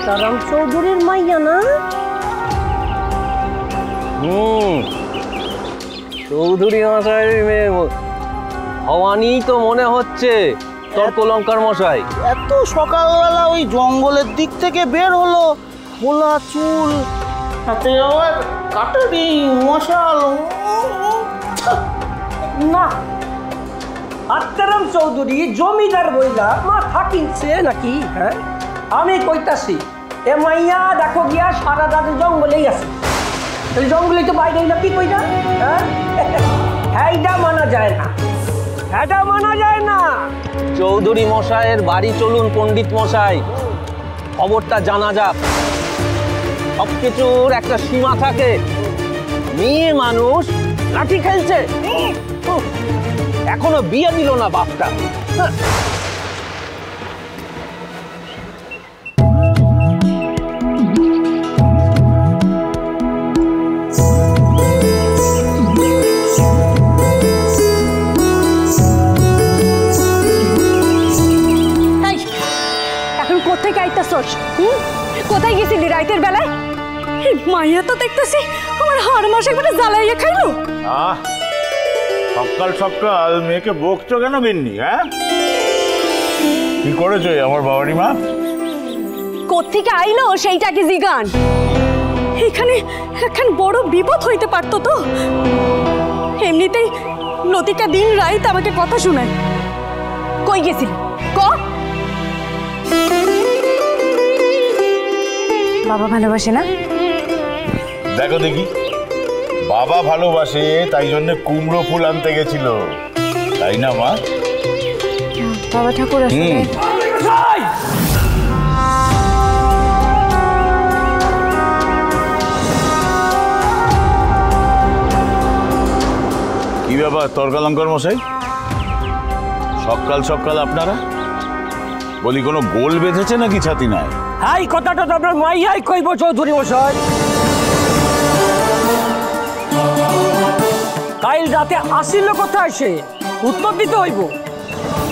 আত্মারাম চৌধুরীর মাইয়া না? চৌধুরী মশাই মেয়ে ভবানী তো মনে হচ্ছে তর্কলঙ্কার মশাই। এত সকালবেলা ওই জঙ্গলের দিক থেকে বের হলো, খোলা চুল, হাতে আবার কাটারি মশাল। না, আত্মারাম চৌধুরী জমিদার বইলা মাথা কিনছে নাকি? হ্যাঁ, আমি কইতাছি এ মাইয়া দেখো গিয়া সারা রাত জঙ্গলেই আছে। জঙ্গলে তো বাইরে না, কি কইরা? হ্যাঁ, হ্যাইডা মানা যায় না, হ্যাঁটা মানা যায় না। চৌধুরী মশাইয়ের বাড়ি চলুন পণ্ডিত মশাই, খবরটা জানা যাক। সবকিছুর একটা সীমা থাকে। মেয়ে মানুষ লাঠি খেলছে, এখনো বিয়ে দিল না বাপটা। কোথায় গাইতাছস? কোথায় গেছিলি রাইতের বেলায়? মাইয়া তো দেখতেছি আমার হাড় মাস একবারে জ্বালাইয়া খাইলো। সকাল সকাল মেয়েকে বকছো কেন গিন্নি? হ্যাঁ, কি করেছো আমার বাবারি মা? কোত্থেকে আইলো সেইটাকে জিগান। এখানে এখন বড় বিপদ হইতে পারতো তো। এমনিতেই লতিকা দিন রাত আমাকে কথা শোনায়। কই গেছিলি ক? বাবা ভালোবাসে না? দেখো দেখি, বাবা ভালোবাসে তাই জন্য কুমড়ো ফুল আনতে গেছিল, তাই না মা? বাবা ঠাকুর আসলে কি ব্যাপার তর্কালঙ্কার মশাই, সকাল সকাল আপনারা? বলি কোনো গোল বেঁধেছে নাকি ছাতি নাই? হাই কথাটা তো আপনার মাইয়াই কইব চৌধুরী মশাই। কাল রাতে আসিল কোথায় সে? উত্তর দিতে হইব,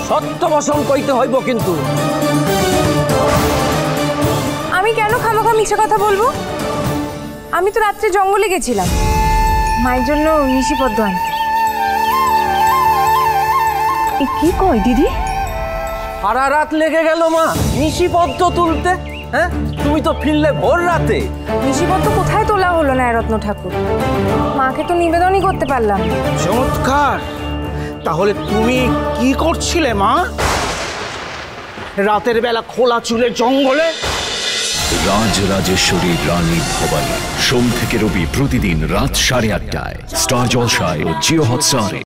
সত্য বসন কইতে হইব। কিন্তু আমি কেন খামাখা মিছে কথা বলবো? আমি তো রাত্রে জঙ্গলে গেছিলাম মায়ের জন্য নিশিপদ্ম আনতে। কি কয় দিদি? সারা রাত লেগে গেল মা নিশিপদ্ম তুলতে? হ্যাঁ, তুমি তো ফিরলে ভোর রাতে। নিশিপদ্ম কোথায় তোলা হলো না রত্ন ঠাকুর? মাকে তো নিবেদনই করতে পারলাম। চমৎকার। তাহলে তুমি কি করছিলে মা রাতের বেলা খোলা চুলের জঙ্গলে? রাজরাজেশ্বরী রানী ভবানী, সোম থেকে রবি প্রতিদিন রাত 8:30টায় স্টার জলসায় ও জিও হটস্টারে।